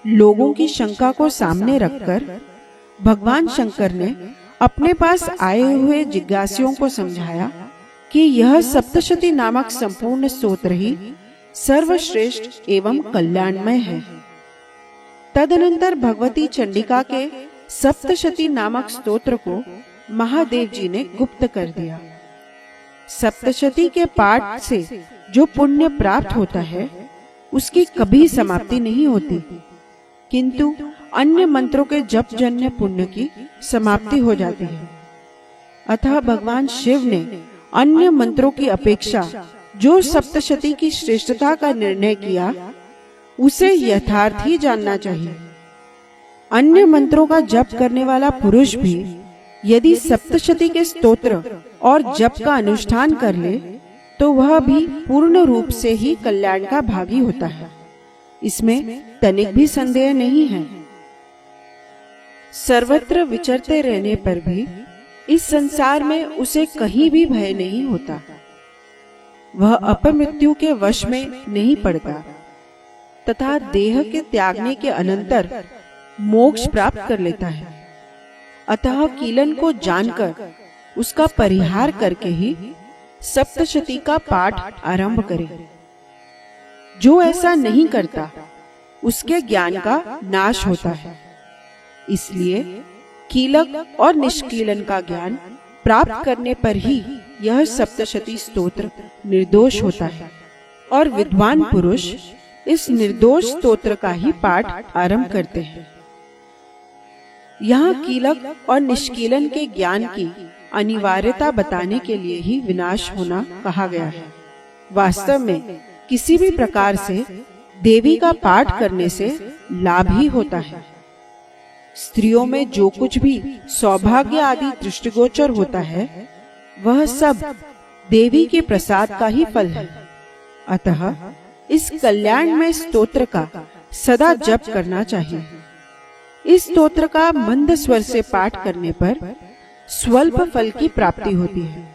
S6: लोगों की शंका को सामने रखकर भगवान शंकर ने अपने पास आए हुए जिज्ञासुओं को समझाया कि यह सप्तशती नामक संपूर्ण स्तोत्र ही सर्वश्रेष्ठ एवं कल्याणमय है। तदनंतर भगवती चंडिका के सप्तशती नामक स्तोत्र को महादेव जी ने गुप्त कर दिया। सप्तशती के पाठ से जो पुण्य प्राप्त होता है, उसकी कभी समाप्ति नहीं होती, किंतु अन्य मंत्रों के जप जन्य पुण्य की समाप्ति हो जाती है। अतः भगवान शिव ने अन्य मंत्रों की अपेक्षा जो सप्तशती की श्रेष्ठता का निर्णय किया, उसे यथार्थ ही जानना चाहिए। अन्य मंत्रों का जप करने वाला पुरुष भी यदि सप्तशती के स्तोत्र और जप का अनुष्ठान कर ले, तो वह भी पूर्ण रूप से ही कल्याण का भागी होता है। इसमें तनिक भी संदेह नहीं है। सर्वत्र विचरते रहने पर भी इस संसार में उसे कहीं भी भय नहीं होता। वह अपमृत्यु के वश में नहीं पड़ता तथा देह के त्यागने के अनंतर मोक्ष प्राप्त कर लेता है। अतः कीलन को जानकर उसका परिहार करके ही सप्तशती का पाठ आरंभ करें। जो ऐसा नहीं करता, उसके ज्ञान का नाश होता है। इसलिए कीलक और निष्कीलन का ज्ञान प्राप्त करने पर ही यह सप्तशती स्तोत्र निर्दोष होता है और विद्वान पुरुष इस निर्दोष स्तोत्र का ही पाठ आरंभ करते हैं। यहाँ कीलक और निष्कीलन के ज्ञान की अनिवार्यता बताने के लिए ही विनाश होना कहा गया है। वास्तव में किसी भी प्रकार से देवी का पाठ करने से लाभ ही होता है। स्त्रियों में जो कुछ भी सौभाग्य आदि दृष्टिगोचर होता है, वह सब देवी के प्रसाद का ही फल है। अतः इस कल्याण में स्तोत्र का सदा जप करना चाहिए। इस स्तोत्र का मंद स्वर से पाठ करने पर स्वल्प फल की प्राप्ति होती है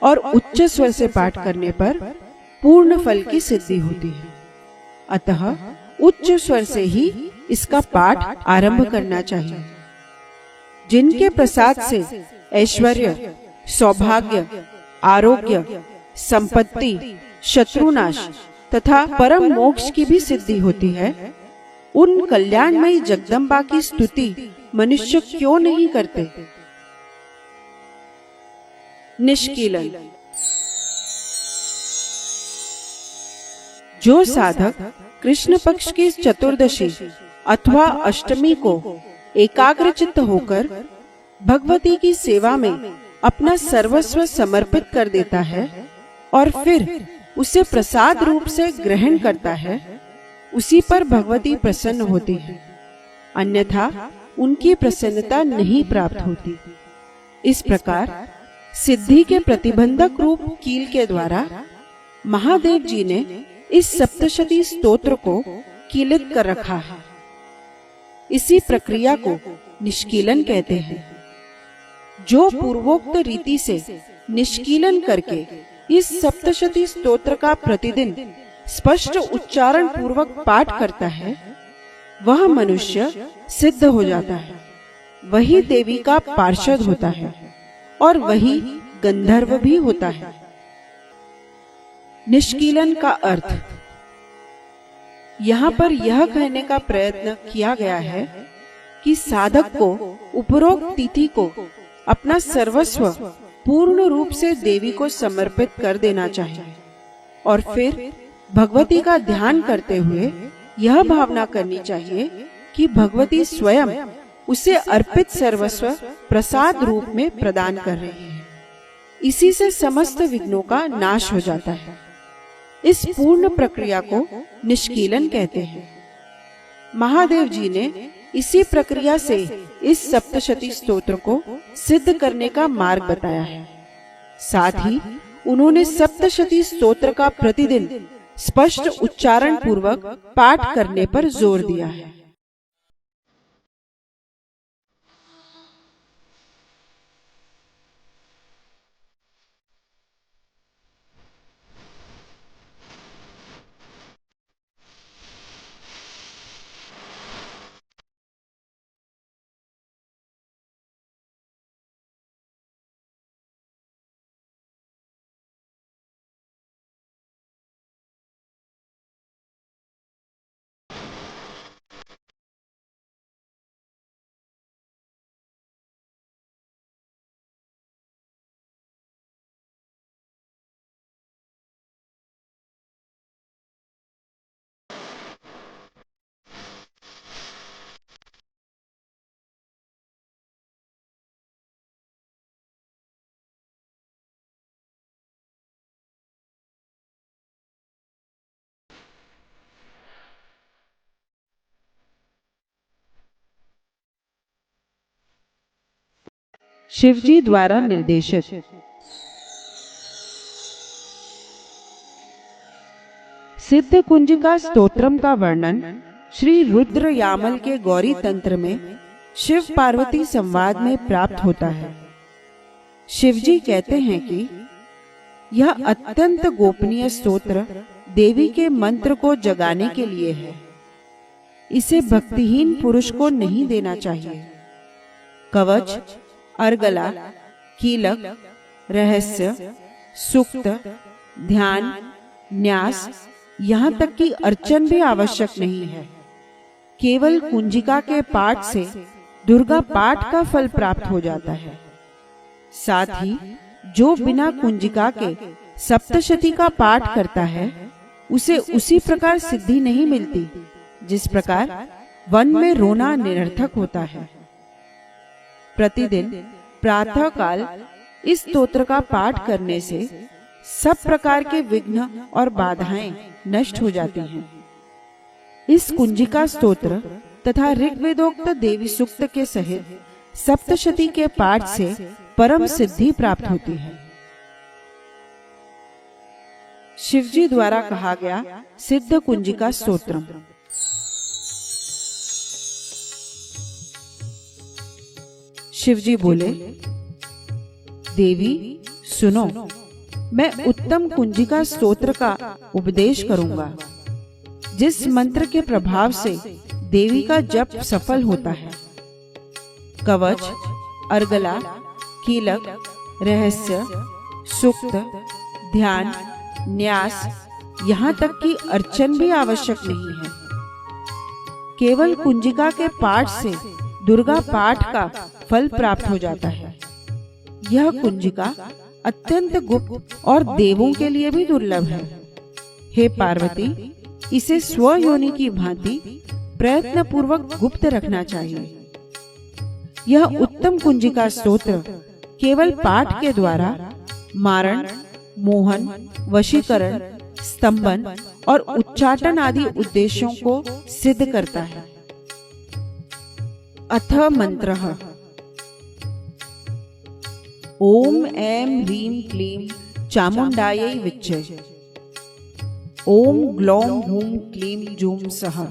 S6: और उच्च स्वर से पाठ करने पर पूर्ण फल की सिद्धि होती है। अतः उच्च स्वर से ही इसका पाठ आरंभ करना चाहिए। जिनके प्रसाद से ऐश्वर्य, सौभाग्य, आरोग्य, संपत्ति, शत्रुनाश तथा परम मोक्ष की भी सिद्धि होती है, उन कल्याणमयी जगदम्बा की स्तुति मनुष्य क्यों नहीं करते। निष्कीलन। जो साधक कृष्ण पक्ष की चतुर्दशी अथवा अष्टमी को एकाग्रचित्त होकर भगवती की सेवा में अपना सर्वस्व समर्पित कर देता है और फिर उसे प्रसाद रूप से ग्रहण करता है, उसी पर भगवती प्रसन्न होती है, अन्यथा उनकी प्रसन्नता नहीं प्राप्त होती। इस प्रकार सिद्धि के प्रतिबंधक रूप कील के द्वारा महादेव जी ने इस सप्तशती स्तोत्र को कीलित कर रखा है। इसी प्रक्रिया को निष्कीलन कहते हैं। जो पूर्वोक्त रीति से निष्कीलन करके इस सप्तशती स्तोत्र का प्रतिदिन स्पष्ट उच्चारण पूर्वक पाठ करता है, वह मनुष्य सिद्ध हो जाता है, वही देवी का पार्षद होता है और वही गंधर्व भी होता है। निष्कीलन का अर्थ यहाँ पर यह कहने का प्रयत्न किया गया है कि साधक को उपरोक्त तिथि को अपना सर्वस्व पूर्ण रूप से देवी को समर्पित कर देना चाहिए और फिर भगवती का ध्यान करते हुए यह भावना करनी चाहिए कि भगवती स्वयं उसे अर्पित सर्वस्व प्रसाद रूप में प्रदान कर रही है। इसी से समस्त विघ्नों का नाश हो जाता है। इस पूर्ण प्रक्रिया को निष्कीलन कहते हैं। महादेव जी ने इसी प्रक्रिया से इस सप्तशती स्तोत्र को सिद्ध करने का मार्ग बताया है। साथ ही उन्होंने सप्तशती स्तोत्र का प्रतिदिन स्पष्ट उच्चारण पूर्वक पाठ करने पर जोर दिया है। शिवजी द्वारा निर्देशित सिद्ध कुंजिका स्तोत्रम का वर्णन श्री रुद्र यामल के गौरी तंत्र में शिव पार्वती संवाद में प्राप्त होता है। शिवजी कहते हैं कि यह अत्यंत गोपनीय स्तोत्र देवी के मंत्र को जगाने के लिए है। इसे भक्तिहीन पुरुष को नहीं देना चाहिए। कवच, अर्गला, कीलक, रहस्य, सूक्त, ध्यान, न्यास, यहाँ तक कि अर्चन भी आवश्यक नहीं है। केवल कुंजिका के पाठ से दुर्गा पाठ का फल प्राप्त हो जाता है। साथ ही जो बिना कुंजिका के सप्तशती का पाठ करता है, उसे उसी प्रकार सिद्धि नहीं मिलती जिस प्रकार वन में रोना निरर्थक होता है। प्रतिदिन प्रातः काल इस स्तोत्र का पाठ करने से सब प्रकार के विघ्न और बाधाएं नष्ट हो जाती हैं। इस कुंजिका स्तोत्र तथा ऋग्वेदोक्त देवी सूक्त के सहित सप्तशती के पाठ से परम सिद्धि प्राप्त होती है। शिवजी द्वारा कहा गया सिद्ध कुंजिका स्तोत्रम। शिवजी बोले, देवी सुनो, मैं उत्तम कुंजिका स्तोत्र का उपदेश करूंगा। जिस मंत्र के प्रभाव से देवी का जप सफल होता है। कवच, अर्गला, कीलक, रहस्य, सूक्त, ध्यान, न्यास, यहाँ तक कि अर्चन भी आवश्यक नहीं है। केवल कुंजिका के पाठ से दुर्गा पाठ का फल प्राप्त हो जाता है। यह कुंजिका अत्यंत गुप्त और देवों के लिए भी दुर्लभ है। हे पार्वती, इसे स्वयोनि की भांति प्रयत्न पूर्वक गुप्त रखना चाहिए। यह उत्तम कुंजिका स्तोत्र केवल पाठ के द्वारा मारण, मोहन, वशीकरण, स्तंभन और उच्चाटन आदि उद्देश्यों को सिद्ध करता है। अथ मंत्रः। ओम ऐं ह्रीं क्लीं चामुंडायै विच्चे। ओम ग्लौं हूं क्लीं जूं सः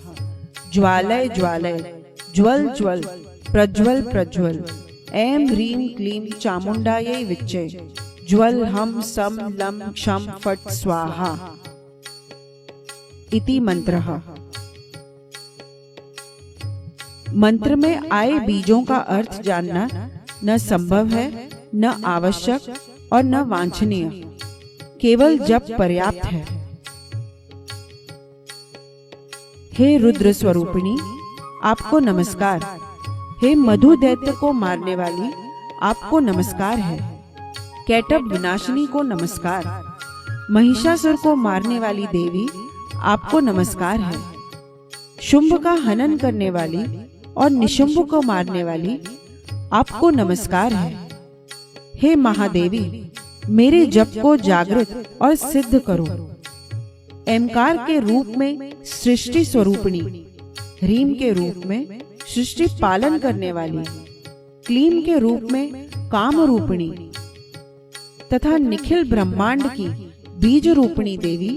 S6: ज्वालय ज्वालय ज्वल ज्वल प्रज्वल प्रज्वल। ऐं ह्रीं क्लीं चामुंडायै विच्चे। ज्वल हम सम लं क्षम फट स्वाहा इति मंत्रः। मंत्र में आए बीजों का अर्थ जानना न संभव है, न आवश्यक और न वांछनीय। केवल जप पर्याप्त है। हे रुद्र स्वरूपिणी, आपको नमस्कार। हे मधु दैत्य को मारने वाली, आपको नमस्कार है। कैटब विनाशिनी को नमस्कार। महिषासुर को मारने वाली देवी, आपको नमस्कार है। शुंभ का हनन करने वाली और निशुंभ को मारने वाली, आपको नमस्कार है। हे महादेवी, मेरे जप को जागृत और सिद्ध करो। एमकार के रूप में सृष्टि स्वरूपिणी, ह्रीम के रूप में सृष्टि पालन करने वाली, क्लीम के रूप में काम रूपिणी तथा निखिल ब्रह्मांड की बीज रूपिणी देवी,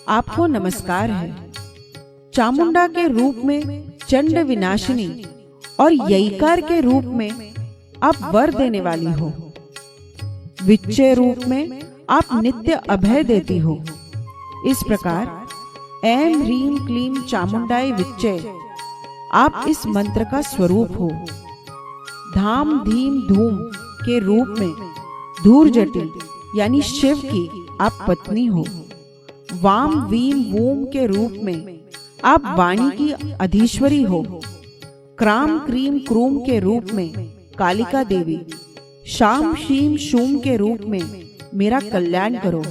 S6: आपको नमस्कार है। चामुंडा के रूप में चंड विनाशिनी और यईकार के रूप में आप वर देने वाली हो। विच्चे रूप में आप नित्य अभय देती हो। इस प्रकार ऐं ह्रीं क्लीं चामुंडाय विच्चे आप इस मंत्र का स्वरूप हो। धाम धीम धूम के रूप में धूर जटिल यानी शिव की आप पत्नी हो। वाम वीम वूम के रूप में आप वाणी की अधीश्वरी हो। क्राम क्रीम क्रूम के रूप में कालिका देवी, शाम शीम शूम के रूप में मेरा कल्याण करो।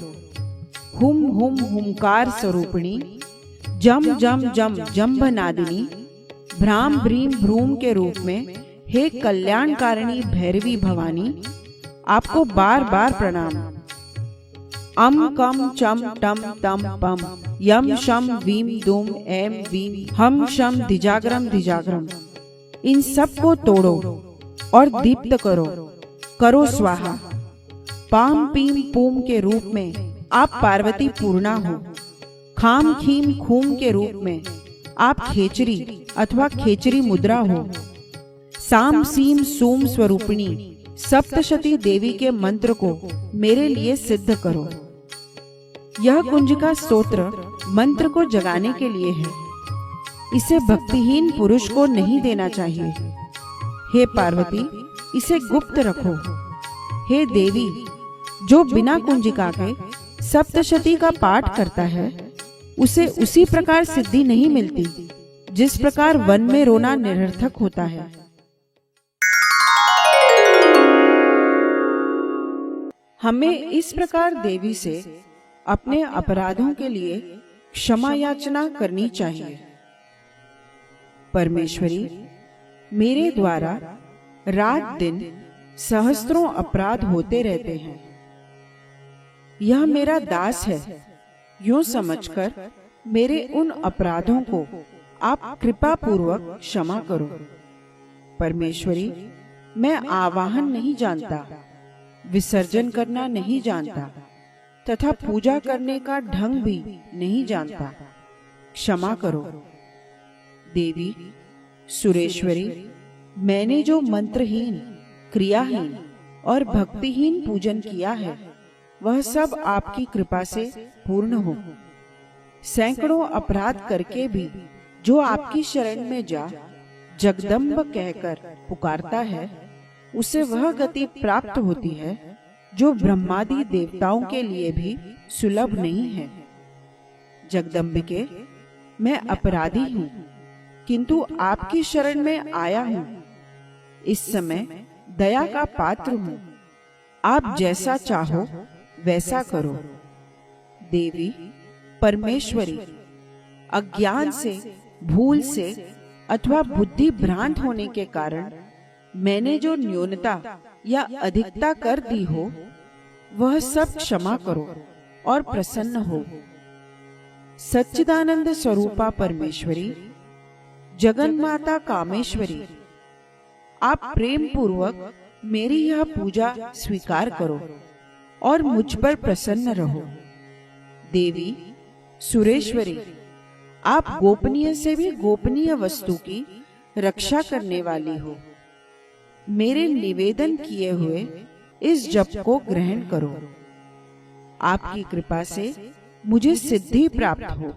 S6: हुम हुम हुंकार स्वरूपिणी, जम जम जम जम्भनादिनी, भ्राम भ्रीम भ्रूम के रूप में हे कल्याणकारिणी भैरवी भवानी, आपको बार बार प्रणाम। अम कम चम टम तम पम यम शम वीम दूम ऐम वीम हम शम दिजाग्रम दिजाग्रम। इन सब को तोड़ो और दीप्त करो, करो स्वाहा। पाम पीम पूम के रूप में आप पार्वती पूर्णा हो। खाम खीम खूम के रूप में आप खेचरी अथवा खेचरी मुद्रा हो। साम सीम सूम स्वरूपिणी सप्तशती देवी के मंत्र को मेरे लिए सिद्ध करो। यह कुंजिका स्तोत्र मंत्र को जगाने के लिए है। इसे भक्तिहीन पुरुष को नहीं देना चाहिए। हे पार्वती, इसे गुप्त रखो। हे देवी, जो बिना कुंजिका के सप्तशती का पाठ करता है, उसे उसी प्रकार सिद्धि नहीं मिलती जिस प्रकार वन में रोना निरर्थक होता है। हमें इस प्रकार देवी से अपने अपराधों के लिए क्षमा याचना करनी चाहिए। परमेश्वरी, मेरे द्वारा रात दिन सहस्त्रों अपराध होते रहते हैं। यह मेरा दास है, यूं समझकर मेरे उन अपराधों को आप कृपा पूर्वक क्षमा करो। परमेश्वरी, मैं आवाहन नहीं जानता, विसर्जन करना नहीं जानता तथा पूजा करने का ढंग भी नहीं जानता। क्षमा करो। देवी सुरेश्वरी, मैंने जो मंत्रहीन, क्रियाहीन और भक्तिहीन पूजन किया है, वह सब आपकी कृपा से पूर्ण हो। सैकड़ों अपराध करके भी जो आपकी शरण में जा जगदम्ब कहकर पुकारता है, उसे वह गति प्राप्त होती है जो ब्रह्मादि देवताओं के लिए भी सुलभ नहीं है। जगदम्बिके, मैं अपराधी हूँ, किंतु आपकी शरण में आया हूँ। इस समय दया का पात्र हूँ, आप जैसा चाहो वैसा करो। देवी परमेश्वरी, अज्ञान से, भूल से अथवा बुद्धि भ्रांत होने के कारण मैंने जो न्यूनता या अधिकता कर दी हो, वह सब क्षमा करो और प्रसन्न हो। सच्चिदानंद स्वरूपा परमेश्वरी, जगन्माता कामेश्वरी, आप प्रेम पूर्वक मेरी यह पूजा स्वीकार करो और मुझ पर प्रसन्न रहो। देवी सुरेश्वरी, आप गोपनीय से भी गोपनीय वस्तु की रक्षा करने वाली हो। मेरे निवेदन किए हुए इस जप को ग्रहण करो। आपकी कृपा से मुझे सिद्धि प्राप्त हो।